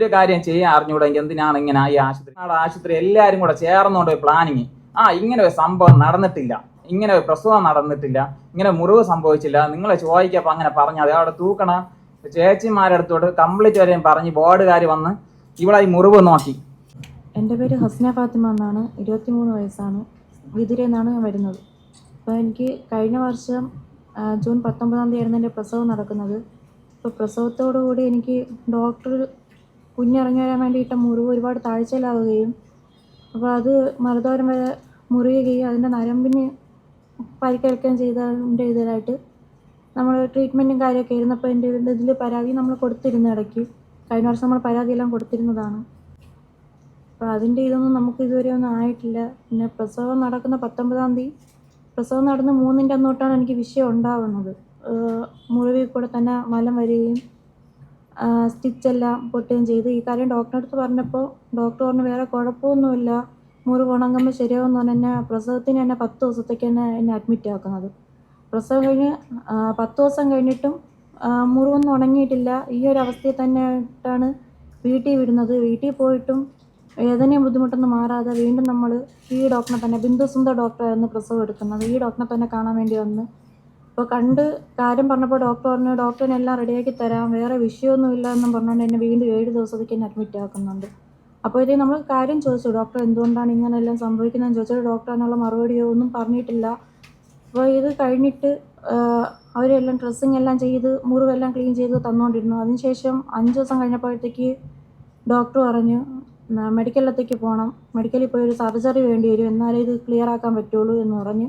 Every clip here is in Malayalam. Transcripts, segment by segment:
ഒരു കാര്യം ചെയ്യാൻ അറിഞ്ഞുകൂടെങ്കിൽ എന്തിനാണ് ഇങ്ങനെ ഈ ആശുപത്രി എല്ലാവരും കൂടെ ചേർന്നുകൊണ്ട് പ്ലാനിങ്. ഇങ്ങനെ ഒരു സംഭവം നടന്നിട്ടില്ല, ഇങ്ങനെ ഒരു പ്രസവം നടന്നിട്ടില്ല, ഇങ്ങനെ മുറിവ് സംഭവിച്ചില്ല, നിങ്ങളെ ചോദിക്കപ്പോൾ അങ്ങനെ പറഞ്ഞാൽ അത് അവിടെ തൂക്കണ ചേച്ചിമാരടുത്തോട്ട് കംപ്ലീറ്റ് വരെയും പറഞ്ഞ് ബോർഡുകാർ വന്ന് ഇവിടെ ഈ മുറിവ് നോക്കി. എൻ്റെ പേര് ഹസ്ന ഫാത്തിമ എന്നാണ്, 23 വയസ്സാണ്, വിതുരയിൽ നിന്നാണ് ഞാൻ വരുന്നത്. അപ്പോൾ എനിക്ക് കഴിഞ്ഞ വർഷം ജൂൺ 19-ാം തീയതി ആയിരുന്നു എൻ്റെ പ്രസവം നടക്കുന്നത്. അപ്പോൾ പ്രസവത്തോടുകൂടി എനിക്ക് ഡോക്ടർ കുഞ്ഞിറങ്ങി വരാൻ വേണ്ടിയിട്ട മുറിവ് ഒരുപാട് താഴ്ചയിലാവുകയും അപ്പോൾ അത് മറുതോരം വരെ മുറിയുകയും അതിൻ്റെ നരമ്പിന് പരിക്കേൽക്കുകയും ചെയ്തതിൻ്റെ ഇതിലായിട്ട് നമ്മൾ ട്രീറ്റ്മെൻറ്റും കാര്യമൊക്കെ ഇരുന്നപ്പോൾ എൻ്റെ ഇതിൽ പരാതി നമ്മൾ കൊടുത്തിരുന്നു. ഇടയ്ക്ക് കഴിഞ്ഞ വർഷം നമ്മൾ പരാതിയെല്ലാം കൊടുത്തിരുന്നതാണ്. അപ്പോൾ അതിൻ്റെ ഇതൊന്നും നമുക്ക് ഇതുവരെ ഒന്നും ആയിട്ടില്ല. പിന്നെ പ്രസവം നടക്കുന്ന 19-ാം തീയതി പ്രസവം നടന്ന് 3-ൻ്റെ അന്നോട്ടാണ് എനിക്ക് വിഷയം ഉണ്ടാവുന്നത്. മുറിവിൽ കൂടെ തന്നെ മലം വരികയും സ്റ്റിച്ചെല്ലാം പൊട്ടുകയും ചെയ്തു. ഈ കാര്യം ഡോക്ടറെ അടുത്ത് പറഞ്ഞപ്പോൾ ഡോക്ടർ പറഞ്ഞു വേറെ കുഴപ്പമൊന്നുമില്ല, മുറിവ് ഉണങ്ങുമ്പോൾ ശരിയാവുമെന്ന് പറഞ്ഞ് എന്നെ പ്രസവത്തിന് തന്നെ 10 ദിവസത്തേക്ക് എന്നെ അഡ്മിറ്റ് ആക്കുന്നത്. പ്രസവം കഴിഞ്ഞ് 10 ദിവസം കഴിഞ്ഞിട്ടും മുറിവൊന്നും ഉണങ്ങിയിട്ടില്ല. ഈ ഒരു അവസ്ഥയിൽ തന്നെയായിട്ടാണ് വീട്ടിൽ വിടുന്നത്. വീട്ടിൽ പോയിട്ടും വേദനയും ബുദ്ധിമുട്ടൊന്നും മാറാതെ വീണ്ടും നമ്മൾ ഈ ഡോക്ടറെ തന്നെ, ബിന്ദു സുന്ദർ ഡോക്ടറായിരുന്നു പ്രസവം എടുക്കുന്നത്, ഈ ഡോക്ടറെ തന്നെ കാണാൻ വേണ്ടി വന്ന് അപ്പോൾ കണ്ട് കാര്യം പറഞ്ഞപ്പോൾ ഡോക്ടർ പറഞ്ഞു ഡോക്ടറിനെല്ലാം റെഡിയാക്കി തരാം, വേറെ വിഷയമൊന്നുമില്ല എന്നും പറഞ്ഞുകൊണ്ട് എന്നെ വീണ്ടും 7 ദിവസത്തേക്ക് എന്നെ അഡ്മിറ്റ് ആക്കുന്നുണ്ട്. അപ്പോഴത്തേക്കും നമ്മൾ കാര്യം ചോദിച്ചു, ഡോക്ടർ എന്തുകൊണ്ടാണ് ഇങ്ങനെയെല്ലാം സംഭവിക്കുന്നതെന്ന് ചോദിച്ചാൽ ഡോക്ടർ അതിനുള്ള മറുപടിയോ ഒന്നും പറഞ്ഞിട്ടില്ല. അപ്പോൾ ഇത് കഴിഞ്ഞിട്ട് അവരെല്ലാം ഡ്രസ്സിങ് എല്ലാം ചെയ്ത് മുറിവെല്ലാം ക്ലീൻ ചെയ്ത് തന്നുകൊണ്ടിരുന്നു. അതിനുശേഷം 5 ദിവസം കഴിഞ്ഞപ്പോഴത്തേക്ക് ഡോക്ടർ പറഞ്ഞു മെഡിക്കലിലത്തേക്ക് പോകണം, മെഡിക്കലിൽ പോയി ഒരു സർജറി വേണ്ടി വരും, എന്നാലേ ഇത് ക്ലിയർ ആക്കാൻ പറ്റുള്ളൂ എന്ന് പറഞ്ഞ്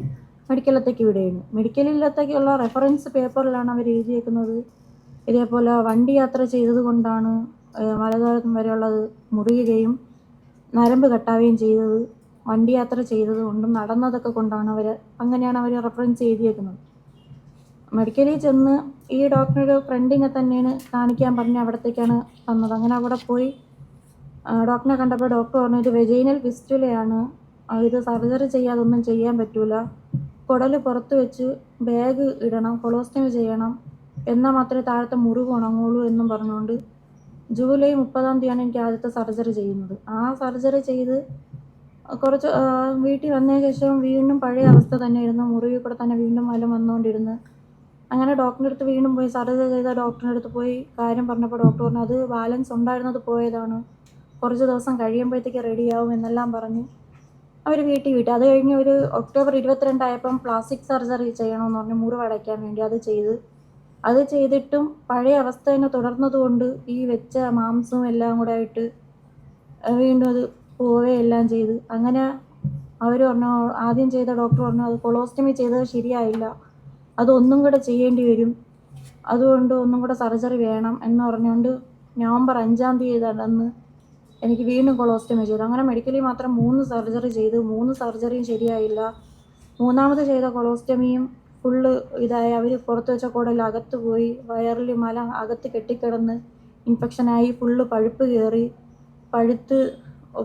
മെഡിക്കലിലത്തേക്ക് വിടുകയാണ്. മെഡിക്കലിലത്തേക്കുള്ള റെഫറൻസ് പേപ്പറിലാണ് അവർ എഴുതിയേക്കുന്നത് ഇതേപോലെ വണ്ടി യാത്ര ചെയ്തത് കൊണ്ടാണ് വലതുഭാഗം വരെയുള്ളത് മുറിയുകയും നരമ്പ് കട്ടാവുകയും ചെയ്തത്, വണ്ടി യാത്ര ചെയ്തത് കൊണ്ടും നടന്നതൊക്കെ കൊണ്ടാണ് അങ്ങനെയാണ് അവർ റെഫറൻസ് എഴുതിയേക്കുന്നത്. മെഡിക്കലിൽ ചെന്ന് ഈ ഡോക്ടറുടെ ഫ്രണ്ടിനെ തന്നെയാണ് കാണിക്കാൻ പറഞ്ഞ് അവിടത്തേക്കാണ് തന്നത്. അങ്ങനെ അവിടെ പോയി ഡോക്ടറിനെ കണ്ടപ്പോൾ ഡോക്ടർ പറഞ്ഞു ഇത് വെജൈനൽ ഫിസ്റ്റുലയാണ്, ഇത് സർജറി ചെയ്യാതൊന്നും ചെയ്യാൻ പറ്റൂല, കുടൽ പുറത്ത് വെച്ച് ബാഗ് ഇടണം, കൊളോസ്റ്റമി ചെയ്യണം, എന്നാൽ മാത്രമേ താഴത്തെ മുറിവ് ഉണങ്ങുള്ളൂ എന്നും പറഞ്ഞുകൊണ്ട് ജൂലൈ 30-ാം തീയതിയാണ് എനിക്ക് ആദ്യത്തെ സർജറി ചെയ്യുന്നത്. ആ സർജറി ചെയ്ത് കുറച്ച് വീട്ടിൽ വന്നതിന് ശേഷം വീണ്ടും പഴയ അവസ്ഥ തന്നെയായിരുന്നു, മുറിവിൽ കൂടെ തന്നെ വീണ്ടും മലം വന്നുകൊണ്ടിരുന്നു. അങ്ങനെ ഡോക്ടറിൻ്റെ അടുത്ത് വീണ്ടും പോയി സർജറി ചെയ്ത ഡോക്ടറിൻ്റെ അടുത്ത് പോയി കാര്യം പറഞ്ഞപ്പോൾ ഡോക്ടർ പറഞ്ഞു അത് ബാലൻസ് ഉണ്ടായിരുന്നത് പോയതാണ്, കുറച്ച് ദിവസം കഴിയുമ്പോഴത്തേക്ക് റെഡിയാവും എന്നെല്ലാം പറഞ്ഞ് അവർ വീട്ടിൽ വിട്ടു. അത് കഴിഞ്ഞ് ഒരു ഒക്ടോബർ 22 ആയപ്പം പ്ലാസ്റ്റിക് സർജറി ചെയ്യണമെന്ന് പറഞ്ഞ് മുറിവ് അടയ്ക്കാൻ വേണ്ടി അത് ചെയ്തിട്ടും പഴയ അവസ്ഥ തന്നെ തുടർന്നതുകൊണ്ട് ഈ വെച്ച മാംസവും എല്ലാം കൂടെ ആയിട്ട് വീണ്ടും അത് പോവുകയെല്ലാം ചെയ്ത് അങ്ങനെ അവർ പറഞ്ഞു, ആദ്യം ചെയ്ത ഡോക്ടർ പറഞ്ഞു അത് കൊളോസ്റ്റമി ചെയ്തത് ശരിയായില്ല, അതൊന്നും കൂടെ ചെയ്യേണ്ടി വരും, അതുകൊണ്ട് ഒന്നും കൂടെ സർജറി വേണം എന്ന് പറഞ്ഞുകൊണ്ട് നവംബർ 5-ാം തീയതി അന്ന് എനിക്ക് വീണ്ടും കൊളോസ്റ്റമി ചെയ്തു. അങ്ങനെ മെഡിക്കലിൽ മാത്രം 3 സർജറി ചെയ്തു, 3 സർജറിയും ശരിയായില്ല. 3ാമത് ചെയ്ത കൊളോസ്റ്റമിയും ഫുള്ള് ഇതായി, അവർ പുറത്ത് വെച്ച കുടൽ അകത്ത് പോയി, വയറിൽ മല അകത്ത് കെട്ടിക്കിടന്ന് ഇൻഫെക്ഷനായി, ഫുള്ള് പഴുപ്പ് കയറി,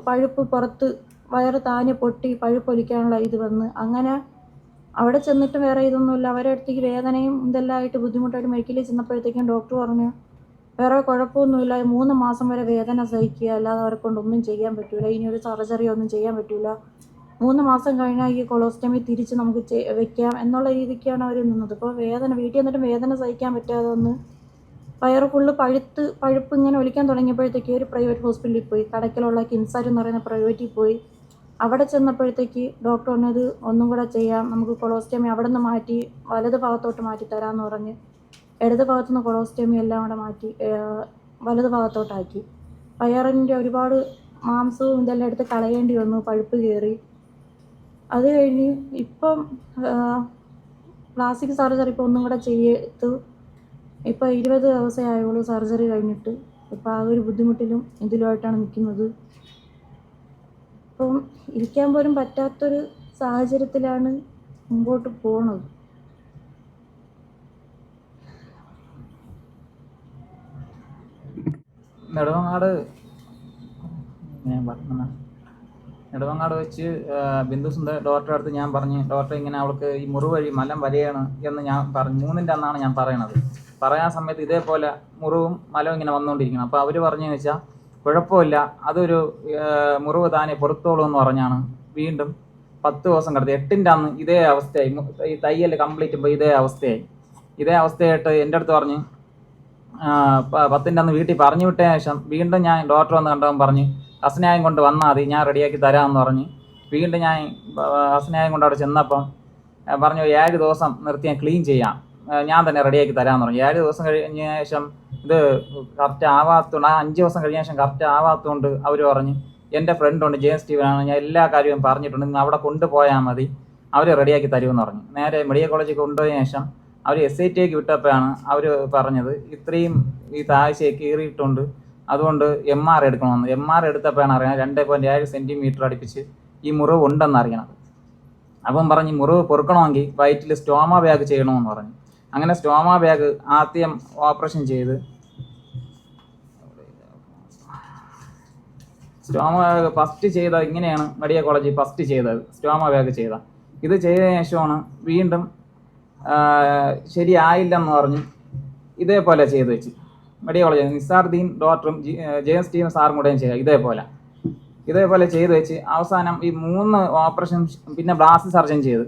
പഴുപ്പ് പുറത്ത് വയറ് താനെ പൊട്ടി പഴുപ്പൊലിക്കാനുള്ള ഇത് വന്ന് അങ്ങനെ അവിടെ ചെന്നിട്ട് വേറെ ഇതൊന്നുമില്ല. അവരുടെ അടുത്തേക്ക് വേദനയും ഇതെല്ലാം ആയിട്ട് ബുദ്ധിമുട്ടായിട്ട് മെഡിക്കലിൽ ചെന്നപ്പോഴത്തേക്കും ഡോക്ടർ പറഞ്ഞു വേറെ കുഴപ്പമൊന്നുമില്ല, 3 മാസം വരെ വേദന സഹിക്കുക, അല്ലാതെ അവരെ കൊണ്ടൊന്നും ചെയ്യാൻ പറ്റില്ല, ഇനി ഒരു സർജറി ഒന്നും ചെയ്യാൻ പറ്റില്ല, 3 മാസം കഴിഞ്ഞാൽ ഈ കൊളോസ്റ്റമി തിരിച്ച് നമുക്ക് വെക്കാം എന്നുള്ള രീതിക്കാണ് അവർ നിന്നത്. ഇപ്പോൾ വീട്ടിൽ വന്നിട്ട് വേദന സഹിക്കാൻ പറ്റാതെ വന്ന് വയറ് ഫുള്ള് പഴുപ്പ് ഇങ്ങനെ ഒലിക്കാൻ തുടങ്ങിയപ്പോഴത്തേക്ക് ഒരു പ്രൈവറ്റ് ഹോസ്പിറ്റലിൽ പോയി, കടയ്ക്കലുള്ള കിൻസാർ എന്ന് പറയുന്ന പ്രൈവറ്റിൽ പോയി. അവിടെ ചെന്നപ്പോഴത്തേക്ക് ഡോക്ടർ പറഞ്ഞത് ഒന്നും കൂടെ ചെയ്യാം, നമുക്ക് കൊളോസ്റ്റമി അവിടെ നിന്ന് മാറ്റി വലത് ഭാഗത്തോട്ട് മാറ്റി തരാമെന്ന് പറഞ്ഞ് ഇടത് ഭാഗത്തുനിന്ന് കൊളോസ്റ്റമി എല്ലാം കൂടെ മാറ്റി വലത് ഭാഗത്തോട്ടാക്കി. വയറിൻ്റെ ഒരുപാട് മാംസവും ഇതെല്ലാം എടുത്ത് കളയേണ്ടി വന്നു, പഴുപ്പ് കയറി. അത് കഴിഞ്ഞ് ഇപ്പം പ്ലാസ്റ്റിക് സർജറി ഇപ്പോൾ ഒന്നും കൂടെ ചെയ്തു. ഇപ്പോൾ 20 ദിവസമേ ആയുള്ളൂ സർജറി കഴിഞ്ഞിട്ട്. ഇപ്പോൾ ആ ഒരു ബുദ്ധിമുട്ടിലും ഇതിലുമായിട്ടാണ് നിൽക്കുന്നത്. ഇപ്പം ഇരിക്കാൻ പോലും പറ്റാത്തൊരു സാഹചര്യത്തിലാണ് മുമ്പോട്ട് പോകുന്നത്. നെടുമങ്ങാട് വെച്ച് ബിന്ദു സുന്ദർ ഡോക്ടറെ അടുത്ത് ഞാൻ പറഞ്ഞു, ഡോക്ടർ ഇങ്ങനെ അവൾക്ക് ഈ മുറിവ് വഴി മലം വരെയാണ് എന്ന് ഞാൻ പറഞ്ഞു. 3-ൻ്റെ അന്നാണ് ഞാൻ പറയണത്. പറയാൻ സമയത്ത് ഇതേപോലെ മുറിവും മലവും ഇങ്ങനെ വന്നുകൊണ്ടിരിക്കണം. അപ്പോൾ അവർ പറഞ്ഞതെന്ന് വെച്ചാൽ കുഴപ്പമില്ല, അതൊരു മുറിവ് താനെ പുറത്തോളൂ എന്ന് പറഞ്ഞാണ് വീണ്ടും 10 ദിവസം കിടത്തി. 8ൻ്റെ അന്ന് ഇതേ അവസ്ഥയായി. ഈ തയ്യൽ കംപ്ലീറ്റ് ഇപ്പോൾ ഇതേ അവസ്ഥയായിട്ട് എൻ്റെ അടുത്ത് പറഞ്ഞ് 10ൻ്റെ അന്ന് വീട്ടിൽ പറഞ്ഞു വിട്ടതിന് ശേഷം വീണ്ടും ഞാൻ ഡോക്ടർ വന്ന് കണ്ടവൻ പറഞ്ഞ് ഹസ്നായം കൊണ്ട് വന്നാൽ മതി, ഞാൻ റെഡിയാക്കി തരാമെന്ന് പറഞ്ഞ് വീണ്ടും ഞാൻ ഹസ്നായം കൊണ്ട് അവിടെ ചെന്നപ്പം പറഞ്ഞു 7 ദിവസം നിർത്തി ഞാൻ ക്ലീൻ ചെയ്യാം, ഞാൻ തന്നെ റെഡിയാക്കി തരാമെന്ന് പറഞ്ഞു. 7 ദിവസം കഴിഞ്ഞ ശേഷം ഇത് കറക്റ്റ് ആവാത്തതുകൊണ്ട് 5 ദിവസം കഴിഞ്ഞ ശേഷം കറക്റ്റ് ആവാത്തതുകൊണ്ട് അവർ പറഞ്ഞ് എൻ്റെ ഫ്രണ്ടുണ്ട് ജെയിൻ സ്റ്റീവനാണ്, ഞാൻ എല്ലാ കാര്യവും പറഞ്ഞിട്ടുണ്ട്, നിങ്ങൾ അവിടെ കൊണ്ടുപോയാൽ മതി, അവർ റെഡിയാക്കി തരുമെന്ന് പറഞ്ഞു. നേരെ മെഡിക്കൽ കോളേജിൽ കൊണ്ടുപോയതിനു ശേഷം അവർ SITക്ക് വിട്ടപ്പോഴാണ് അവർ പറഞ്ഞത് ഇത്രയും ഈ താഴ്ചയെ കീറിയിട്ടുണ്ട്, അതുകൊണ്ട് MR എടുക്കണമെന്ന്. MR എടുത്തപ്പോഴാണ് അറിയണത് 2.7 സെൻറ്റിമീറ്റർ അടുപ്പിച്ച് ഈ മുറിവ് ഉണ്ടെന്ന് അറിയണത്. അപ്പം പറഞ്ഞ് മുറിവ് പൊറുക്കണമെങ്കിൽ വയറ്റിൽ സ്റ്റോമ ബാഗ് ചെയ്യണമെന്ന് പറഞ്ഞു. അങ്ങനെ സ്റ്റോമ ബാഗ് ആദ്യം ഓപ്പറേഷൻ ചെയ്ത് സ്റ്റോമ ബാഗ് ഫസ്റ്റ് ചെയ്തത് ഇങ്ങനെയാണ് മെഡിക്കൽ കോളേജിൽ ഫസ്റ്റ് ചെയ്തത്. സ്റ്റോമ ബാഗ് ഇത് ചെയ്തതിനു ശേഷമാണ് വീണ്ടും ശരിയായില്ലെന്ന് പറഞ്ഞ് ഇതേപോലെ ചെയ്ത് വെച്ച് മെഡിക്കൽ കോളേജ് നിസാറുദ്ദീൻ ഡോക്ടറും ജെയിൻ സ്റ്റീവൻ സാറും കൂടെയും ചെയ്യുക ഇതേപോലെ ചെയ്ത് വെച്ച് അവസാനം ഈ 3 ഓപ്പറേഷൻ പിന്നെ ബ്ലാസ്റ്റ് സർജൻ ചെയ്ത്.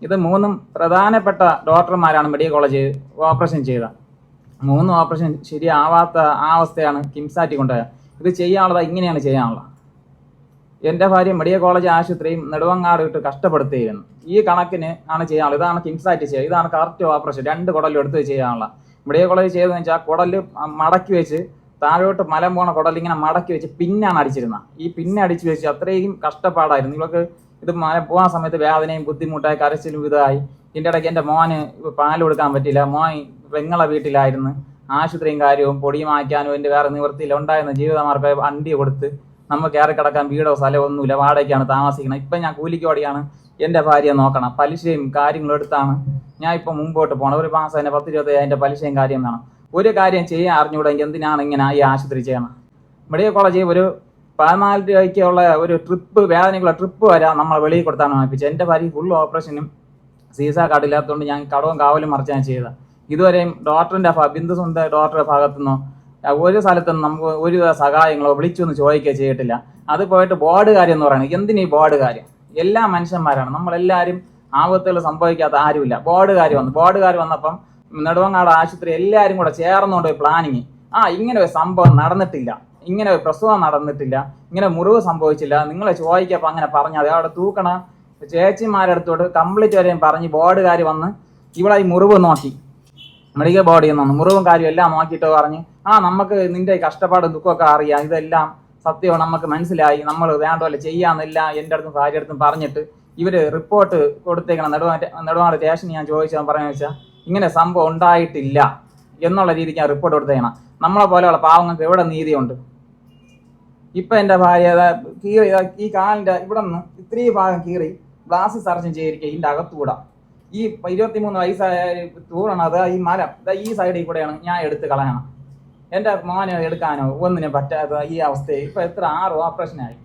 ഇത് 3ഉം പ്രധാനപ്പെട്ട ഡോക്ടർമാരാണ് മെഡിക്കൽ കോളേജ് ഓപ്പറേഷൻ ചെയ്ത. 3 ഓപ്പറേഷൻ ശരിയാവാത്ത ആ അവസ്ഥയാണ് കിംസാറ്റി കൊണ്ടുപോയത്. ഇത് ചെയ്യാനുള്ളത് ഇങ്ങനെയാണ് ചെയ്യാനുള്ളത്. എൻ്റെ ഭാര്യ മെഡിക്കൽ കോളേജ് ആശുപത്രിയും നെടുവങ്ങാട് ഇട്ട് കഷ്ടപ്പെടുത്തുകയായിരുന്നു. ഈ കണക്കിന് ആണ് ചെയ്യാനുള്ളത്. ഇതാണ് കിംസാറ്റി ചെയ്യുക. ഇതാണ് കറക്റ്റ് ഓപ്പറേഷൻ. 2 കുടലും എടുത്ത് ചെയ്യാനുള്ള. മെഡിക്കൽ കോളേജ് ചെയ്തതെന്ന് വെച്ചാൽ കുടല് മടക്കി വെച്ച് താഴോട്ട് മലം പോണ കുടൽ ഇങ്ങനെ മടക്കി വെച്ച് പിന്നാണ് അടിച്ചിരുന്നത്. ഈ പിന്നെ അടിച്ചു വെച്ച് അത്രയും കഷ്ടപ്പാടായിരുന്നു. നിങ്ങൾക്ക് ഇത് മലം പോകാൻ സമയത്ത് വേദനയും ബുദ്ധിമുട്ടായി കരച്ചിലും ഇതായി. ഇതിൻ്റെ ഇടയ്ക്ക് എൻ്റെ മോന് പാൽ കൊടുക്കാൻ പറ്റില്ല. മോൻ പെങ്ങളെ വീട്ടിലായിരുന്നു. ആശുപത്രിയും കാര്യവും പൊടി മായ്ക്കാനും എൻ്റെ വേറെ നിവൃത്തിയില്ല. ഉണ്ടായിരുന്ന ജീവിതമാർഗ്ഗം വണ്ടി കൊടുത്ത് നമുക്ക് കയറി കിടക്കാൻ വീടോ സ്ഥലമോ ഒന്നുമില്ല, വാടകയ്ക്കാണ് താമസിക്കുന്നത്. ഇപ്പം ഞാൻ കൂലിക്ക് ഓടിയാണ് എൻ്റെ ഭാര്യയെ നോക്കണം. പലിശയും കാര്യങ്ങളും എടുത്താണ് ഞാൻ ഇപ്പം മുമ്പോട്ട് പോകണം. ഒരു മാസം തന്നെ 10-25 പലിശയും കാര്യം വേണം. ഒരു കാര്യം ചെയ്യാൻ അറിഞ്ഞുകൂടെങ്കിൽ എന്തിനാണ് ഇങ്ങനെ ഈ ആശുപത്രി ചെയ്യണം? മെഡിക്കൽ കോളേജിൽ ഒരു 14 രൂപയ്ക്കുള്ള ഒരു ട്രിപ്പ് വേദനയ്ക്കുള്ള ട്രിപ്പ് വരെ നമ്മൾ വെളിയിൽ കൊടുത്താണ് വാങ്ങിപ്പിച്ചത്. എൻ്റെ ഭാര്യ ഫുൾ ഓപ്പറേഷനും സീസ കാർഡില്ലാത്തതുകൊണ്ട് ഞാൻ കടവും കാവലും മറിച്ച് ഞാൻ ചെയ്തത്. ഇതുവരെയും ഡോക്ടറിൻ്റെ ബിന്ദുസുന്ദർ ഡോക്ടറുടെ ഭാഗത്തുനിന്നോ ഒരു സ്ഥലത്തുനിന്ന് നമുക്ക് ഒരു സഹായങ്ങളോ വിളിച്ചൊന്നും ചോദിക്കുകയോ ചെയ്തിട്ടില്ല. അത് പോയിട്ട് ബോർഡ് കാര്യം എന്ന് പറയുന്നത് എന്തിനീ ബോർഡ് കാര്യം? എല്ലാ മനുഷ്യന്മാരാണ്, നമ്മളെല്ലാവരും ആപത്തുകൾ സംഭവിക്കാത്ത ആരുമില്ല. ബോർഡ് കാര്യം വന്നപ്പം നെടുവങ്ങാട് ആശുപത്രി എല്ലാവരും കൂടെ ചേർന്നുകൊണ്ട് പ്ലാനിങ് ഇങ്ങനെ ഒരു സംഭവം നടന്നിട്ടില്ല, ഇങ്ങനെ ഒരു പ്രസവം നടന്നിട്ടില്ല, ഇങ്ങനെ മുറിവ് സംഭവിച്ചില്ല, നിങ്ങളെ ചോദിക്കപ്പോൾ അങ്ങനെ പറഞ്ഞത് അവിടെ തൂക്കണ ചേച്ചിമാരുടെ അടുത്തോട്ട് കംപ്ലീറ്റ് വരെയും പറഞ്ഞ് ബോർഡുകാർ വന്ന് ഇവിടെ ഈ മുറിവ് നോക്കി മെഡിക്കൽ ബോർഡിൽ നിന്ന് മുറിവും കാര്യം എല്ലാം നോക്കിയിട്ട് പറഞ്ഞ് നമുക്ക് നിന്റെ കഷ്ടപ്പാടും ദുഃഖമൊക്കെ അറിയാം, ഇതെല്ലാം സത്യവും നമുക്ക് മനസ്സിലായി, നമ്മൾ വേണ്ട പോലെ ചെയ്യാന്നില്ല എൻ്റെ അടുത്തും ഭാര്യ അടുത്തും പറഞ്ഞിട്ട് ഇവർ റിപ്പോർട്ട് കൊടുത്തേക്കണം. നെടുവാട് സ്റ്റേഷനിൽ ഞാൻ ചോദിച്ചാൽ പറഞ്ഞു വെച്ചാൽ ഇങ്ങനെ സംഭവം ഉണ്ടായിട്ടില്ല എന്നുള്ള രീതിക്ക് ഞാൻ റിപ്പോർട്ട് കൊടുത്തേക്കണം. നമ്മളെ പോലെയുള്ള പാവങ്ങൾക്ക് എവിടെ നീതിയുണ്ട്? ഇപ്പം എൻ്റെ ഭാര്യ കീറി ഈ കാലിൻ്റെ ഇവിടെ നിന്ന് ഇത്രയും ഭാഗം കീറി ഗ്ലാസ് സർജൻ ചെയ്തിരിക്കുക. ഇതിൻ്റെ അകത്തുകൂടാ ഈ 23 വയസ്സായ തൂറാണ്. ഈ മരം ഈ സൈഡിൽ കൂടെയാണ് ഞാൻ എടുത്ത് കളയണം. എൻ്റെ മോനെ എടുക്കാനോ ഒന്നിനും പറ്റാത്ത ഈ അവസ്ഥയിൽ ഇപ്പം എത്ര 6 ഓപ്പറേഷനായി.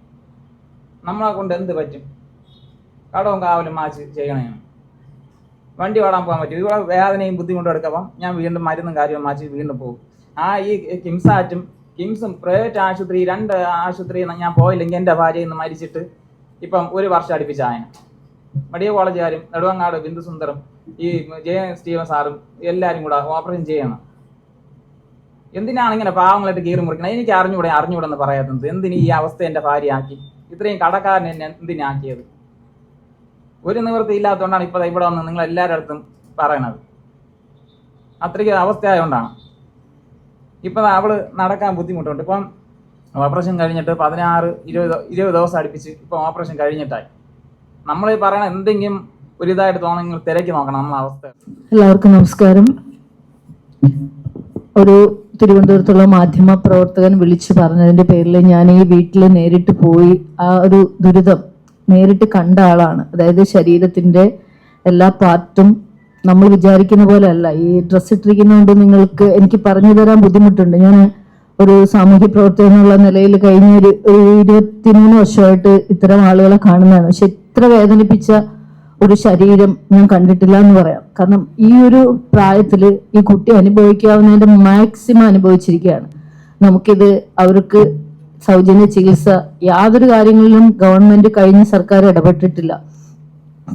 നമ്മളെ കൊണ്ട് എന്ത് പറ്റും? കടവും കാവലും മാച്ച് ചെയ്യണേന്ന് വണ്ടി ഓടാൻ പോകാൻ പറ്റും. ഇവിടെ വേദനയും ബുദ്ധിമുട്ടും എടുക്കുമ്പം ഞാൻ വീണ്ടും മരുന്നും കാര്യവും മാറ്റി വീണ്ടും പോകും. ഈ കിംസും പ്രൈവറ്റ് ആശുപത്രി 2 ആശുപത്രി ഞാൻ പോയില്ലെങ്കിൽ എൻ്റെ ഭാര്യ ഇന്ന് മരിച്ചിട്ട് ഇപ്പം 1 വർഷം അടുപ്പിച്ചായന. മെഡിക്കൽ കോളേജുകാരും നെടുവങ്ങാട് ബിന്ദുസുന്ദറും ഈ ജെയിൻ സ്റ്റീവൻ സാറും എല്ലാവരും കൂടെ ഓപ്പറേഷൻ ചെയ്യണം. എന്തിനാണ് ഇങ്ങനെ പാവങ്ങളായിട്ട് കീറി മുറിക്കണം? എനിക്ക് അറിഞ്ഞുകൂടെന്ന് പറയാത്തത് എന്തിന് ഈ അവസ്ഥ എൻ്റെ ഭാര്യ ആക്കി? ഇത്രയും കടക്കാരൻ എന്നെ എന്തിനാക്കിയത്? ഒരു നിവൃത്തി ഇല്ലാത്തതുകൊണ്ടാണ് ഇപ്പോൾ ഇവിടെ വന്ന് നിങ്ങൾ എല്ലാവരുടെ അടുത്തും പറയണത്. അത്രയ്ക്ക് അവസ്ഥയായതുകൊണ്ടാണ്. ഇപ്പം അവള് നടക്കാൻ ബുദ്ധിമുട്ടുണ്ട്. ഇപ്പം ഓപ്പറേഷൻ കഴിഞ്ഞിട്ട് 16-20 ദിവസം അടുപ്പിച്ച് ഇപ്പം ഓപ്പറേഷൻ കഴിഞ്ഞിട്ടായി. നമ്മൾ ഈ പറയണ എന്തെങ്കിലും ഒരു ഇതായിട്ട് തോന്നുന്നു, നിങ്ങൾ തിരക്കി നോക്കണം നമ്മളെ അവസ്ഥ. എല്ലാവർക്കും നമസ്കാരം. ഒരു തിരുവനന്തപുരത്തുള്ള മാധ്യമ പ്രവർത്തകൻ വിളിച്ചു പറഞ്ഞതിന്റെ പേരിൽ ഞാൻ ഈ വീട്ടിൽ നേരിട്ട് പോയി ആ ഒരു ദുരിതം നേരിട്ട് കണ്ട ആളാണ്. അതായത് ശരീരത്തിന്റെ എല്ലാ പാർട്ടും നമ്മൾ വിചാരിക്കുന്ന പോലെ അല്ല. ഈ ഡ്രസ്സ് ഇട്ടിരിക്കുന്നതുകൊണ്ട് നിങ്ങൾക്ക് എനിക്ക് പറഞ്ഞു തരാൻ ബുദ്ധിമുട്ടുണ്ട്. ഞാൻ ഒരു സാമൂഹ്യ പ്രവർത്തകനുള്ള നിലയിൽ കഴിഞ്ഞ ഒരു 23 വർഷമായിട്ട് ഇത്തരം ആളുകളെ കാണുന്നതാണ്. പക്ഷെ ഇത്ര വേദനിപ്പിച്ച ഒരു ശരീരം ഞാൻ കണ്ടിട്ടില്ല എന്ന് പറയാം. കാരണം ഈ ഒരു പ്രായത്തില് ഈ കുട്ടി അനുഭവിക്കാവുന്നതിന്റെ മാക്സിമം അനുഭവിച്ചിരിക്കുകയാണ്. നമുക്കിത് അവർക്ക് സൗജന്യ ചികിത്സ യാതൊരു കാര്യങ്ങളിലും ഗവൺമെന്റ് കഴിഞ്ഞ സർക്കാർ ഇടപെട്ടിട്ടില്ല.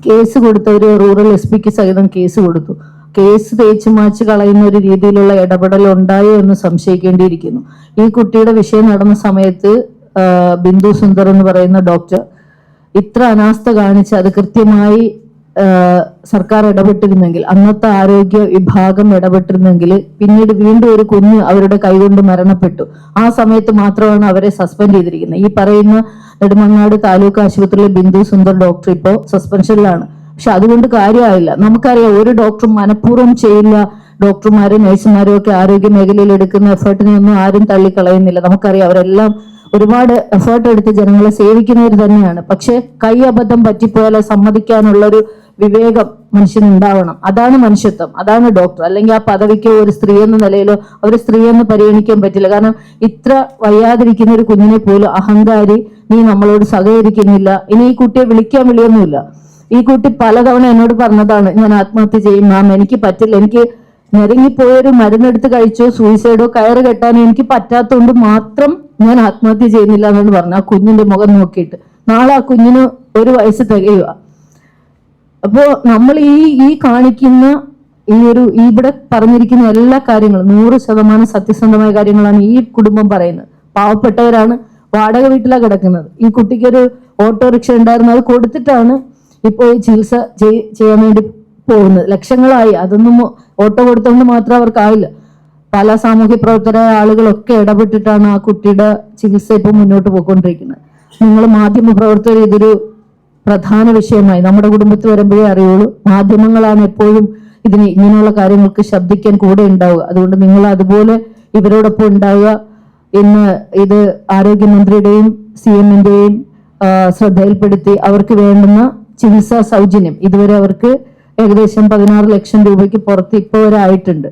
കേസ് കൊടുത്തവര് റൂറൽ SP സഹിതം കേസ് കൊടുത്തു. കേസ് തേച്ച് മാച്ച് കളയുന്ന ഒരു രീതിയിലുള്ള ഇടപെടൽ ഉണ്ടായോ എന്ന് സംശയിക്കേണ്ടിയിരിക്കുന്നു. ഈ കുട്ടിയുടെ വിഷയം നടന്ന സമയത്ത് ബിന്ദു സുന്ദർ എന്ന് പറയുന്ന ഡോക്ടർ ഇത്ര അനാസ്ഥ കാണിച്ച് അത് കൃത്യമായി സർക്കാർ ഇടപെട്ടിരുന്നെങ്കിൽ, അന്നത്തെ ആരോഗ്യ വിഭാഗം ഇടപെട്ടിരുന്നെങ്കിൽ പിന്നീട് വീണ്ടും ഒരു കുഞ്ഞ് അവരുടെ കൈകൊണ്ട് മരണപ്പെട്ടു. ആ സമയത്ത് മാത്രമാണ് അവരെ സസ്പെൻഡ് ചെയ്തിരിക്കുന്നത്. ഈ പറയുന്ന നെടുമങ്ങാട് താലൂക്ക് ആശുപത്രിയിലെ ബിന്ദു സുന്ദർ ഡോക്ടർ ഇപ്പോൾ സസ്പെൻഷനിലാണ്. പക്ഷെ അതുകൊണ്ട് കാര്യമായില്ല. നമുക്കറിയാം ഒരു ഡോക്ടറും മനഃപൂർവ്വം ചെയ്യില്ല. ഡോക്ടർമാരും നഴ്സുമാരും ഒക്കെ ആരോഗ്യ മേഖലയിൽ എടുക്കുന്ന എഫേർട്ടിനെ ഒന്നും ആരും തള്ളിക്കളയുന്നില്ല. നമുക്കറിയാം അവരെല്ലാം ഒരുപാട് എഫേർട്ട് എടുത്ത് ജനങ്ങളെ സേവിക്കുന്നവർ തന്നെയാണ്. പക്ഷെ കൈ അബദ്ധം പറ്റിപ്പോലെ സമ്മതിക്കാനുള്ള ഒരു വിവേകം മനുഷ്യനുണ്ടാവണം. അതാണ് മനുഷ്യത്വം, അതാണ് ഡോക്ടർ. അല്ലെങ്കിൽ ആ പദവിക്കോ ഒരു സ്ത്രീ എന്ന നിലയിലോ അവർ സ്ത്രീ എന്ന് പരിഗണിക്കാൻ പറ്റില്ല. കാരണം ഇത്ര വയ്യാതിരിക്കുന്ന ഒരു കുഞ്ഞിനെ പോലും അഹങ്കാരി, നീ നമ്മളോട് സഹകരിക്കുന്നില്ല, ഇനി ഈ കുട്ടിയെ വിളിക്കാൻ വിളിയൊന്നുമില്ല. ഈ കുട്ടി പലതവണ എന്നോട് പറഞ്ഞതാണ്, ഞാൻ ആത്മഹത്യ ചെയ്യും മാം, എനിക്ക് പറ്റില്ല, എനിക്ക് ഞെരുങ്ങിപ്പോയൊരു മരുന്നെടുത്ത് കഴിച്ചോ സൂയിസൈഡോ കയറ് കെട്ടാനോ എനിക്ക് പറ്റാത്തതുകൊണ്ട് മാത്രം ഞാൻ ആത്മഹത്യ ചെയ്യുന്നില്ല എന്നാണ് പറഞ്ഞു. ആ കുഞ്ഞിന്റെ മുഖം നോക്കിയിട്ട് നാളെ ആ കുഞ്ഞിന് 1 വയസ്സ് തികയുക. അപ്പോ നമ്മൾ ഈ കാണിക്കുന്ന ഇവിടെ പറഞ്ഞിരിക്കുന്ന എല്ലാ കാര്യങ്ങളും 100% സത്യസന്ധമായ കാര്യങ്ങളാണ് ഈ കുടുംബം പറയുന്നത്. പാവപ്പെട്ടവരാണ്, വാടക വീട്ടിലാണ് കിടക്കുന്നത്. ഈ കുട്ടിക്കൊരു ഓട്ടോറിക്ഷ ഉണ്ടായിരുന്നു, അത് കൊടുത്തിട്ടാണ് ഇപ്പോൾ ഈ ചികിത്സ ചെയ്യാൻ വേണ്ടി പോകുന്നത്. ലക്ഷങ്ങളായി. അതൊന്നും ഓട്ടോ കൊടുത്തുകൊണ്ട് മാത്രം അവർക്കാവില്ല. പല സാമൂഹ്യ പ്രവർത്തകരായ ആളുകളൊക്കെ ഇടപെട്ടിട്ടാണ് ആ കുട്ടിയുടെ ചികിത്സ ഇപ്പോൾ മുന്നോട്ട് പോയിക്കൊണ്ടിരിക്കുന്നത്. നിങ്ങൾ മാധ്യമ പ്രവർത്തകർ ഇതൊരു പ്രധാന വിഷയമായി നമ്മുടെ കുടുംബത്തിൽ വരുമ്പോഴേ അറിയുള്ളൂ. മാധ്യമങ്ങളാണ് എപ്പോഴും ഇങ്ങനെയുള്ള കാര്യങ്ങൾക്ക് ശബ്ദിക്കാൻ കൂടെ ഉണ്ടാവുക. അതുകൊണ്ട് നിങ്ങൾ അതുപോലെ ഇവരോടൊപ്പം ഉണ്ടാവുക. ഇന്ന് ഇത് ആരോഗ്യമന്ത്രിയുടെയും CM-ന്റെയും ശ്രദ്ധയിൽപ്പെടുത്തി അവർക്ക് വേണ്ടുന്ന ചികിത്സാ സൗജന്യം ഇതുവരെ അവർക്ക് ഏകദേശം 16 ലക്ഷം രൂപയ്ക്ക് പുറത്ത് ഇപ്പോൾ വരെ ആയിട്ടുണ്ട്.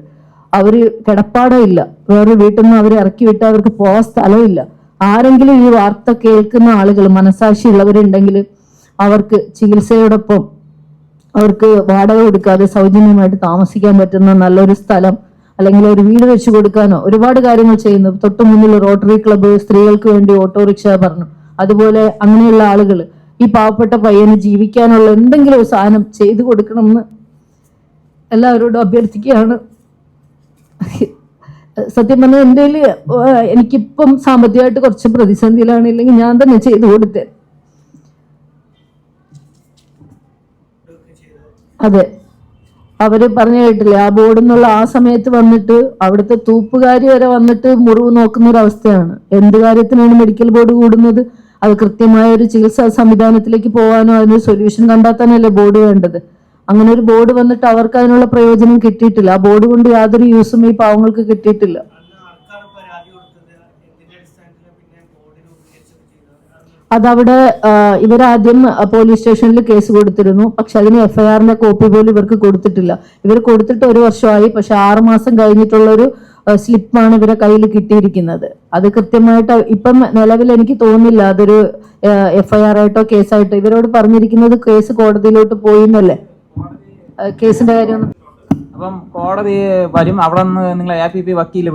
അവര് കിടപ്പാടോ ഇല്ല, വേറൊരു വീട്ടിൽ നിന്ന് അവരെ ഇറക്കി വിട്ട് അവർക്ക് പോകാൻ സ്ഥലമില്ല. ആരെങ്കിലും ഈ വാർത്ത കേൾക്കുന്ന ആളുകൾ മനസാക്ഷി ഉള്ളവരുണ്ടെങ്കിൽ അവർക്ക് ചികിത്സയോടൊപ്പം അവർക്ക് വാടക കൊടുക്കാതെ സൗജന്യമായിട്ട് താമസിക്കാൻ പറ്റുന്ന നല്ലൊരു സ്ഥലം അല്ലെങ്കിൽ ഒരു വീട് വെച്ച് കൊടുക്കാനോ ഒരുപാട് കാര്യങ്ങൾ ചെയ്യുന്നു. തൊട്ടു മുന്നിൽ റോട്ടറി ക്ലബ്ബ് സ്ത്രീകൾക്ക് വേണ്ടി ഓട്ടോറിക്ഷ പറഞ്ഞു. അതുപോലെ അങ്ങനെയുള്ള ആളുകൾ ഈ പാവപ്പെട്ട പയ്യന് ജീവിക്കാനുള്ള എന്തെങ്കിലും ഒരു സാധനം ചെയ്തു കൊടുക്കണമെന്ന് എല്ലാവരോടും അഭ്യർത്ഥിക്കുകയാണ്. സത്യം പറഞ്ഞാൽ എൻ്റെ എനിക്കിപ്പം സാമ്പത്തികമായിട്ട് കുറച്ച് പ്രതിസന്ധിയിലാണ്, ഇല്ലെങ്കിൽ ഞാൻ തന്നെ ചെയ്തു കൊടുത്തേ. അതെ, അവര് പറഞ്ഞു കേട്ടില്ലേ, ആ ബോർഡിൽ നിന്നുള്ള ആ സമയത്ത് വന്നിട്ട് അവിടുത്തെ തൂപ്പുകാരി വരെ വന്നിട്ട് മുറിവ് നോക്കുന്ന ഒരു അവസ്ഥയാണ്. എന്ത് കാര്യത്തിനാണ് മെഡിക്കൽ ബോർഡ് കൂടുന്നത്? അത് കൃത്യമായ ഒരു ചികിത്സാ സംവിധാനത്തിലേക്ക് പോകാനോ അതിനൊരു സൊല്യൂഷൻ കണ്ടെത്താനല്ലേ ബോർഡ് വേണ്ടത്. അങ്ങനെ ഒരു ബോർഡ് വന്നിട്ട് അവർക്ക് അതിനുള്ള പ്രയോജനം കിട്ടിയിട്ടില്ല. ആ ബോർഡ് കൊണ്ട് യാതൊരു യൂസും ഈ പാവങ്ങൾക്ക് കിട്ടിയിട്ടില്ല. അതവിടെ ഇവരാദ്യം പോലീസ് സ്റ്റേഷനിൽ കേസ് കൊടുത്തിരുന്നു. പക്ഷെ അതിന് FIR-ന്റെ കോപ്പി പോലും ഇവർക്ക് കൊടുത്തിട്ടില്ല. ഇവർ കൊടുത്തിട്ട് 1 വർഷമായി. പക്ഷെ 6 മാസം കഴിഞ്ഞിട്ടുള്ളൊരു സ്ലിപ്പാണ് ഇവരെ കയ്യിൽ കിട്ടിയിരിക്കുന്നത്. അത് കൃത്യമായിട്ട് ഇപ്പം നിലവിൽ എനിക്ക് തോന്നുന്നില്ല അതൊരു FIR ആയിട്ടോ കേസായിട്ടോ. ഇവരോട് പറഞ്ഞിരിക്കുന്നത് കേസ് കോടതിയിലോട്ട് പോയി എന്നല്ലേ കേസിന്റെ കാര്യം. അപ്പം കോടതി വരും, അവിടെ നിന്ന് നിങ്ങളെ APP വക്കീൽ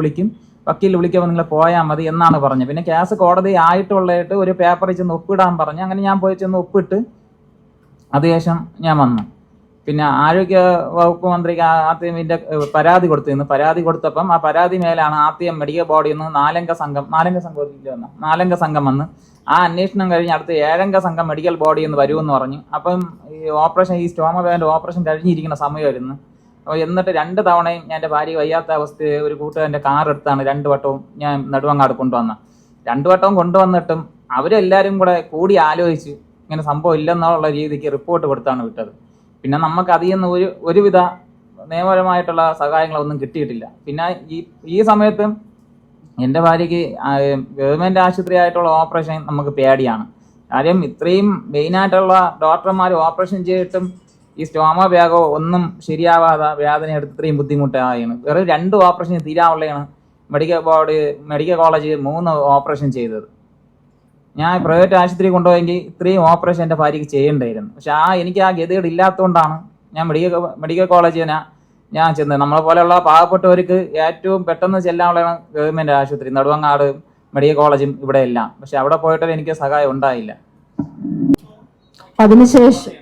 വിളിക്കുമ്പോൾ നിങ്ങൾ പോയാൽ മതി എന്നാണ് പറഞ്ഞത്. പിന്നെ കേസ് കോടതി ആയിട്ടുള്ളതായിട്ട് ഒരു പേപ്പറിൽ ചെന്ന് ഒപ്പിടാൻ പറഞ്ഞു. അങ്ങനെ ഞാൻ പോയി ചെന്ന് ഒപ്പിട്ട് അതിനുശേഷം ഞാൻ വന്നു. പിന്നെ ആരോഗ്യ വകുപ്പ് മന്ത്രിക്ക് ആദ്യം ഇതിൻ്റെ പരാതി കൊടുത്തിരുന്നു. പരാതി കൊടുത്തപ്പം ആ പരാതി മേലാണ് ആദ്യം മെഡിക്കൽ ബോർഡിൽ നിന്ന് 4 അംഗ സംഘം വന്ന് ആ അന്വേഷണം കഴിഞ്ഞ് അടുത്ത് 7 അംഗ സംഘം മെഡിക്കൽ ബോർഡിൽ നിന്ന് വരുമെന്ന് പറഞ്ഞു. അപ്പം ഈ സ്റ്റോമ ബാൻഡ് ഓപ്പറേഷൻ കഴിഞ്ഞിരിക്കുന്ന സമയമായിരുന്നു. അപ്പോൾ എന്നിട്ട് 2 തവണയും ഞാൻ എൻ്റെ ഭാര്യ വയ്യാത്ത അവസ്ഥയിൽ ഒരു കൂട്ടുകാരൻ്റെ കാർ എടുത്താണ് 2 വട്ടവും ഞാൻ നെടുവങ്ങാട് കൊണ്ടുവന്നത്. 2 വട്ടവും കൊണ്ടുവന്നിട്ടും അവരെല്ലാവരും കൂടെ കൂടി ആലോചിച്ച് ഇങ്ങനെ സംഭവം ഇല്ലെന്നുള്ള രീതിക്ക് റിപ്പോർട്ട് കൊടുത്താണ് വിട്ടത്. പിന്നെ നമുക്ക് അതിൽ നിന്ന് ഒരുവിധ നിയമപരമായിട്ടുള്ള സഹായങ്ങളൊന്നും കിട്ടിയിട്ടില്ല. പിന്നെ ഈ സമയത്തും എൻ്റെ ഭാര്യയ്ക്ക് ഗവൺമെൻറ് ആശുപത്രി ആയിട്ടുള്ള ഓപ്പറേഷൻ നമുക്ക് പേടിയാണ്. കാര്യം ഇത്രയും മെയിനായിട്ടുള്ള ഡോക്ടർമാർ ഓപ്പറേഷൻ ചെയ്തിട്ടും ഈ സ്റ്റോമ ബാഗോ ഒന്നും ശരിയാവാതെ വേദന എടുത്ത് ഇത്രയും ബുദ്ധിമുട്ടായാണ്. വേറെ 2 ഓപ്പറേഷൻ തീരാവുള്ളതാണ് മെഡിക്കൽ കോളേജ് 3 ഓപ്പറേഷൻ ചെയ്തത്. ഞാൻ പ്രൈവറ്റ് ആശുപത്രി കൊണ്ടുപോയെങ്കിൽ ഇത്രയും ഓപ്പറേഷൻ എൻ്റെ ഭാര്യയ്ക്ക് ചെയ്യേണ്ടായിരുന്നു. പക്ഷെ എനിക്ക് ആ ഗതികേട് ഇല്ലാത്തതുകൊണ്ടാണ് ഞാൻ മെഡിക്കൽ കോളേജിന് ഞാൻ ചെന്നത്. നമ്മളെ പോലെയുള്ള പാവപ്പെട്ടവർക്ക് ഏറ്റവും പെട്ടെന്ന് ചെല്ലാനുള്ളതാണ് ഗവൺമെൻറ് ആശുപത്രി. നെടുവങ്ങാട് മെഡിക്കൽ കോളേജും ഇവിടെ എല്ലാം. പക്ഷെ അവിടെ പോയിട്ട് എനിക്ക് സഹായം ഉണ്ടായില്ല. അതിനുശേഷം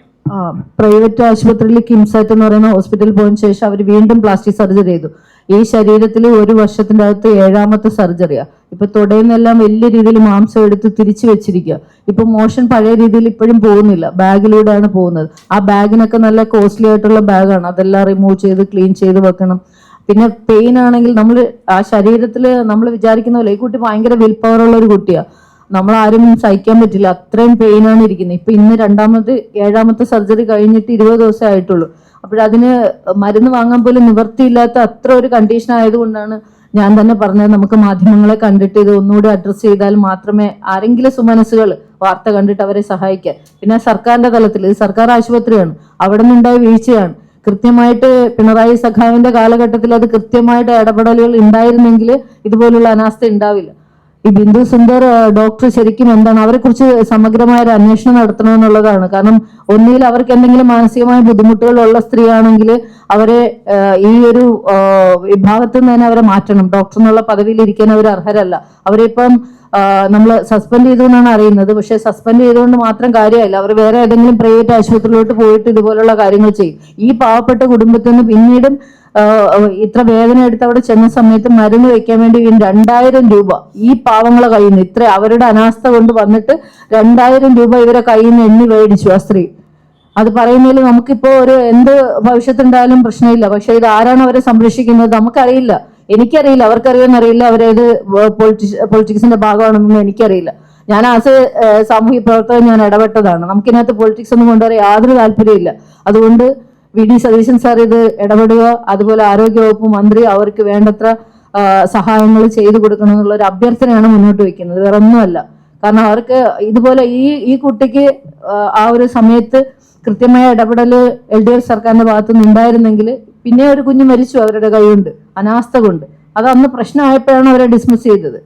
പ്രൈവറ്റ് ആശുപത്രിയിൽ കിംസാറ്റ് എന്ന് പറയുന്ന ഹോസ്പിറ്റലിൽ പോയതിനു ശേഷം അവർ വീണ്ടും പ്ലാസ്റ്റിക് സർജറി ചെയ്തു. ഈ ശരീരത്തിൽ 1 വർഷത്തിന്റെ അകത്ത് 7ാമത്തെ സർജറിയാ. ഇപ്പൊ തുടയുന്നെല്ലാം വലിയ രീതിയിൽ മാംസം എടുത്ത് തിരിച്ചു വെച്ചിരിക്കുക. ഇപ്പൊ മോഷൻ പഴയ രീതിയിൽ ഇപ്പോഴും പോകുന്നില്ല, ബാഗിലൂടെയാണ് പോകുന്നത്. ആ ബാഗിനൊക്കെ നല്ല കോസ്റ്റ്ലി ആയിട്ടുള്ള ബാഗാണ്, അതെല്ലാം റിമൂവ് ചെയ്ത് ക്ലീൻ ചെയ്ത് വെക്കണം. പിന്നെ പെയിൻ ആണെങ്കിൽ നമ്മൾ ആ ശരീരത്തിൽ നമ്മൾ വിചാരിക്കുന്ന പോലെ ഈ കുട്ടി ഭയങ്കര വിൽ പവർ ഉള്ള ഒരു കുട്ടിയാണ്, നമ്മൾ ആരും സഹിക്കാൻ പറ്റില്ല, അത്രയും പെയിനാണ് ഇരിക്കുന്നത്. ഇപ്പൊ ഇന്ന് 7ാമത്തെ സർജറി കഴിഞ്ഞിട്ട് 20 ദിവസമേ ആയിട്ടുള്ളൂ. അപ്പോഴതിന് മരുന്ന് വാങ്ങാൻ പോലും നിവർത്തിയില്ലാത്ത അത്ര ഒരു കണ്ടീഷൻ ആയതുകൊണ്ടാണ് ഞാൻ തന്നെ പറഞ്ഞത് നമുക്ക് മാധ്യമങ്ങളെ കണ്ടിട്ട് ഇത് ഒന്നുകൂടി അഡ്രസ്സ് ചെയ്താൽ മാത്രമേ ആരെങ്കിലും സുമനസ്സുകൾ വാർത്ത കണ്ടിട്ട് അവരെ സഹായിക്കാൻ. പിന്നെ സർക്കാരിന്റെ തലത്തിൽ ഇത് സർക്കാർ ആശുപത്രിയാണ്, അവിടെ നിന്നുണ്ടായ വീഴ്ചയാണ്. കൃത്യമായിട്ട് പിണറായി സഖാവിന്റെ കാലഘട്ടത്തിൽ അത് കൃത്യമായിട്ട് ഇടപെടലുകൾ ഉണ്ടായിരുന്നെങ്കിൽ ഇതുപോലുള്ള അനാസ്ഥ ഉണ്ടാവില്ല. ഈ ബിന്ദു സുന്ദർ ഡോക്ടർ ശരിക്കും എന്താണ്, അവരെ കുറിച്ച് സമഗ്രമായ ഒരു അന്വേഷണം നടത്തണമെന്നുള്ളതാണ്. കാരണം ഒന്നുകിൽ അവർക്ക് എന്തെങ്കിലും മാനസികമായ ബുദ്ധിമുട്ടുകളുള്ള സ്ത്രീയാണെങ്കിൽ അവരെ ഈ ഒരു വിഭാഗത്തിൽ നിന്ന് തന്നെ അവരെ മാറ്റണം. ഡോക്ടർ എന്നുള്ള പദവിയിൽ ഇരിക്കാൻ അവർ അർഹരല്ല. അവരിപ്പം നമ്മൾ സസ്പെൻഡ് ചെയ്തു എന്നാണ് അറിയുന്നത്. പക്ഷെ സസ്പെൻഡ് ചെയ്തുകൊണ്ട് മാത്രം കാര്യമല്ല, അവർ വേറെ ഏതെങ്കിലും പ്രൈവറ്റ് ആശുപത്രിയിലോട്ട് പോയിട്ട് ഇതുപോലുള്ള കാര്യങ്ങൾ ചെയ്യും. ഈ പാവപ്പെട്ട കുടുംബത്തിൽ നിന്ന് പിന്നീടും ഇത്ര വേദന എടുത്ത് അവിടെ ചെന്ന സമയത്ത് മരുന്ന് വെക്കാൻ വേണ്ടി 2000 രൂപ ഈ പാവങ്ങളെ കയ്യിൽ നിന്ന്, ഇത്ര അവരുടെ അനാസ്ഥ കൊണ്ട് വന്നിട്ട് 2000 രൂപ ഇവരെ കയ്യിൽ നിന്ന് എണ്ണി മേടിച്ചു ആ സ്ത്രീ. അത് പറയുന്നതിൽ നമുക്കിപ്പോ ഒരു എന്ത് ഭവിഷ്യത്തുണ്ടായാലും പ്രശ്നമില്ല. പക്ഷെ ഇത് ആരാണ് അവരെ സംരക്ഷിക്കുന്നത് നമുക്കറിയില്ല, എനിക്കറിയില്ല, അവർക്കറിയാമെന്നറിയില്ല, അവരേത് പൊളിറ്റിക്സിന്റെ ഭാഗമാണെന്നൊന്നും എനിക്കറിയില്ല. ഞാൻ ആസ് സാമൂഹ്യ പ്രവർത്തകൻ ഞാൻ ഇടപെട്ടതാണ്. നമുക്കിതിനകത്ത് പൊളിറ്റിക്സ് ഒന്നും കൊണ്ടുവരാൻ യാതൊരു താല്പര്യമില്ല. അതുകൊണ്ട് വി ഡി സതീശൻ സാർ ഇത് ഇടപെടുക, അതുപോലെ ആരോഗ്യവകുപ്പ് മന്ത്രി അവർക്ക് വേണ്ടത്ര സഹായങ്ങൾ ചെയ്തു കൊടുക്കണം എന്നുള്ള ഒരു അഭ്യർത്ഥനയാണ് മുന്നോട്ട് വെക്കുന്നത്, വേറെ ഒന്നുമല്ല. കാരണം അവർക്ക് ഇതുപോലെ ഈ കുട്ടിക്ക് ആ ഒരു സമയത്ത് കൃത്യമായ ഇടപെടൽ LDF സർക്കാരിന്റെ ഭാഗത്തുനിന്ന് ഉണ്ടായിരുന്നെങ്കിൽ പിന്നെ ഒരു കുഞ്ഞ് മരിച്ചു അവരുടെ കൈകൊണ്ട്, അനാസ്ഥ കൊണ്ട്. അത് അന്ന് പ്രശ്നമായപ്പോഴാണ് അവരെ ഡിസ്മിസ് ചെയ്തത്.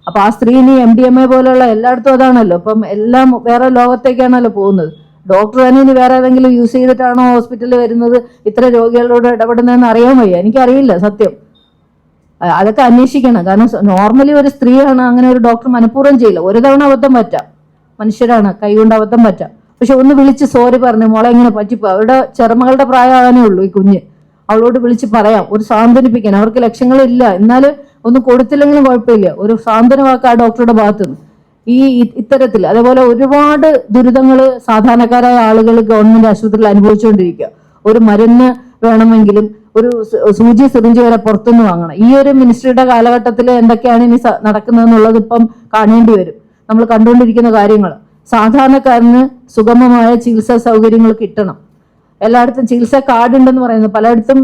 അപ്പൊ ആ സ്ത്രീ ഇനി MDMA പോലെയുള്ള എല്ലായിടത്തും അതാണല്ലോ, അപ്പം എല്ലാം വേറെ ലോകത്തേക്കാണല്ലോ പോകുന്നത്. ഡോക്ടർ തന്നെ ഇനി വേറെ ഏതെങ്കിലും യൂസ് ചെയ്തിട്ടാണോ ഹോസ്പിറ്റലിൽ വരുന്നത്, ഇത്ര രോഗികളോട് ഇടപെടുന്നതെന്ന് അറിയാൻ വയ്യ, എനിക്കറിയില്ല സത്യം. അതൊക്കെ അന്വേഷിക്കണം. കാരണം നോർമലി ഒരു സ്ത്രീയാണ്, അങ്ങനെ ഒരു ഡോക്ടർ മനഃപൂർവ്വം ചെയ്യില്ല. ഒരു തവണ അബദ്ധം പറ്റാം, മനുഷ്യരാണ്, കൈകൊണ്ട് അബദ്ധം പറ്റാം. പക്ഷെ ഒന്ന് വിളിച്ച് സോറി പറഞ്ഞു, മോളെ ഇങ്ങനെ പറ്റിപ്പോ, അവരുടെ ചെറുമകളുടെ പ്രായമാകാനേ ഉള്ളൂ ഈ കുഞ്ഞ്, അവളോട് വിളിച്ച് പറയാം, ഒരു സാന്ത്വനിപ്പിക്കാൻ. അവർക്ക് ലക്ഷ്യങ്ങളില്ല, എന്നാലും ഒന്നും കൊടുത്തില്ലെങ്കിലും കുഴപ്പമില്ല, ഒരു സാന്ത്വന വാക്ക് ആ ഡോക്ടറുടെ ഭാഗത്തുനിന്ന്. ഇത്തരത്തിൽ അതേപോലെ ഒരുപാട് ദുരിതങ്ങൾ സാധാരണക്കാരായ ആളുകൾ ഗവൺമെന്റ് ആശുപത്രിയിൽ അനുഭവിച്ചുകൊണ്ടിരിക്കുക. ഒരു മരുന്ന് വേണമെങ്കിലും ഒരു സൂചി സിറിഞ്ച് വരെ പുറത്തുനിന്ന് വാങ്ങണം. ഈ ഒരു മിനിസ്ട്രിയുടെ കാലഘട്ടത്തിൽ എന്തൊക്കെയാണ് ഇനി നടക്കുന്നതെന്നുള്ളത് ഇപ്പം കാണേണ്ടി വരും. നമ്മൾ കണ്ടുകൊണ്ടിരിക്കുന്ന കാര്യങ്ങൾ. സാധാരണക്കാരന് സുഗമമായ ചികിത്സാ സൗകര്യങ്ങൾ കിട്ടണം. എല്ലായിടത്തും ചികിത്സാ കാർഡ് ഉണ്ടെന്ന് പറയുന്നത്, പലയിടത്തും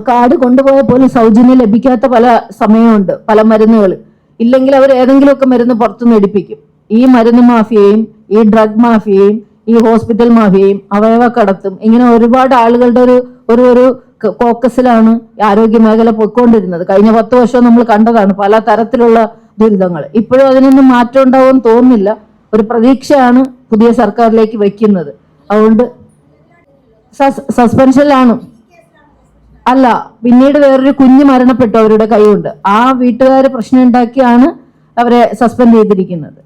കാർഡ് കൊണ്ടുപോയാൽ പോലും സൗജന്യം ലഭിക്കാത്ത പല സമയമുണ്ട്. പല മരുന്നുകൾ ഇല്ലെങ്കിൽ അവർ ഏതെങ്കിലുമൊക്കെ മരുന്ന് പുറത്തുനിന്ന് എടുപ്പിക്കും. ഈ മരുന്ന് മാഫിയയും ഈ ഡ്രഗ് മാഫിയയും ഈ ഹോസ്പിറ്റൽ മാഫിയയും അവയവ കടത്തും, ഇങ്ങനെ ഒരുപാട് ആളുകളുടെ ഒരു കോക്കസിലാണ് ആരോഗ്യ മേഖല പോയിക്കൊണ്ടിരുന്നത്. കഴിഞ്ഞ 10 വർഷം നമ്മൾ കണ്ടതാണ് പല തരത്തിലുള്ള ദുരിതങ്ങൾ. ഇപ്പോഴും അതിനൊന്നും മാറ്റം ഉണ്ടാവുമെന്ന് തോന്നുന്നില്ല. ഒരു പ്രതീക്ഷയാണ് പുതിയ സർക്കാരിലേക്ക് വയ്ക്കുന്നത്. അതുകൊണ്ട് സസ്പെൻഷനിലാണ്. അല്ല, പിന്നീട് വേറൊരു കുഞ്ഞ് മരണപ്പെട്ടു അവരുടെ കൈകൊണ്ട്. ആ വീട്ടുകാര് പ്രശ്നം ഉണ്ടാക്കിയാണ് അവരെ സസ്പെൻഡ് ചെയ്തിരിക്കുന്നത്.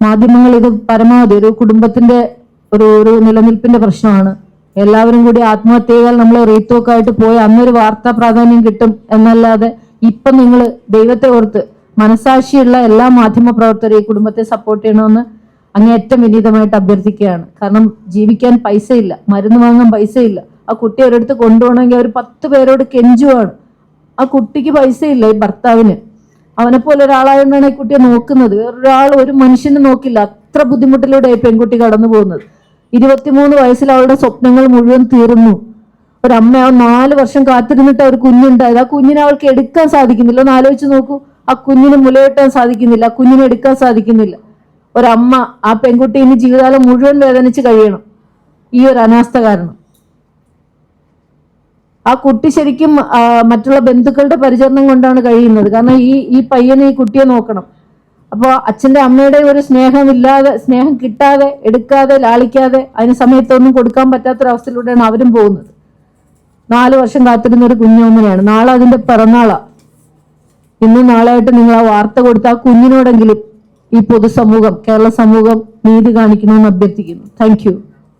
മാധ്യമങ്ങൾ ഇത് പരമാവധി ഒരു കുടുംബത്തിന്റെ ഒരു നിലനിൽപ്പിന്റെ പ്രശ്നമാണ്. എല്ലാവരും കൂടി ആത്മഹത്യ ചെയ്താൽ നമ്മൾ റീത്തോക്കായിട്ട് പോയി അന്നൊരു വാർത്താ പ്രാധാന്യം കിട്ടും എന്നല്ലാതെ ഇപ്പം നിങ്ങൾ ദൈവത്തെ ഓർത്ത് മനസാക്ഷിയുള്ള എല്ലാ മാധ്യമ പ്രവർത്തകരും ഈ കുടുംബത്തെ സപ്പോർട്ട് ചെയ്യണമെന്ന് അങ്ങേയറ്റം വിനീതമായിട്ട് അഭ്യർത്ഥിക്കുകയാണ്. കാരണം ജീവിക്കാൻ പൈസയില്ല, മരുന്ന് വാങ്ങാൻ പൈസയില്ല. ആ കുട്ടി ഒരിടത്ത് കൊണ്ടുപോകണമെങ്കിൽ അവർ 10 പേരോട് കെഞ്ചുവാണ്. ആ കുട്ടിക്ക് പൈസയില്ല, ഈ ഭർത്താവിന്. അവനെ പോലെ ഒരാളായതുകൊണ്ടാണ് ഈ കുട്ടിയെ നോക്കുന്നത്. വേറൊരാൾ ഒരു മനുഷ്യനെ നോക്കില്ല. അത്ര ബുദ്ധിമുട്ടിലൂടെ ഈ പെൺകുട്ടി കടന്നു പോകുന്നത്. 23 വയസ്സിൽ അവളുടെ സ്വപ്നങ്ങൾ മുഴുവൻ തീർന്നു. ഒരമ്മ 4 വർഷം കാത്തിരുന്നിട്ട് ഒരു കുഞ്ഞുണ്ടായത്. ആ കുഞ്ഞിനെ അവൾക്ക് എടുക്കാൻ സാധിക്കുന്നില്ല. ഒന്ന് ആലോചിച്ച് നോക്കൂ. ആ കുഞ്ഞിന് മുലയൂട്ടാൻ സാധിക്കുന്നില്ല, ആ കുഞ്ഞിനെ എടുക്കാൻ സാധിക്കുന്നില്ല. ഒരമ്മ, ആ പെൺകുട്ടി ഇനി ജീവിതകാലം മുഴുവൻ വേദനിച്ച് കഴിയണം ഈ ഒരു അനാസ്ഥ കാരണം. ആ കുട്ടി ശരിക്കും മറ്റുള്ള ബന്ധുക്കളുടെ പരിചരണം കൊണ്ടാണ് കഴിയുന്നത്. കാരണം ഈ പയ്യനെ, ഈ കുട്ടിയെ നോക്കണം. അപ്പോൾ അച്ഛന്റെ അമ്മയുടെ ഒരു സ്നേഹമില്ലാതെ, സ്നേഹം കിട്ടാതെ, എടുക്കാതെ, ലാളിക്കാതെ, അതിന് സമയത്തൊന്നും കൊടുക്കാൻ പറ്റാത്തൊരവസ്ഥയിലൂടെയാണ് അവരും പോകുന്നത്. 4 വർഷം കാത്തിരുന്ന ഒരു കുഞ്ഞോമ്മനാണ്. നാളെ അതിന്റെ പിറന്നാളാ. ഇന്നും നാളെയായിട്ട് നിങ്ങൾ ആ വാർത്ത കൊടുത്ത ആ കുഞ്ഞിനോടെങ്കിലും ഈ പൊതുസമൂഹം, കേരള സമൂഹം നീതി കാണിക്കണമെന്ന് അഭ്യർത്ഥിക്കുന്നു. Thank you.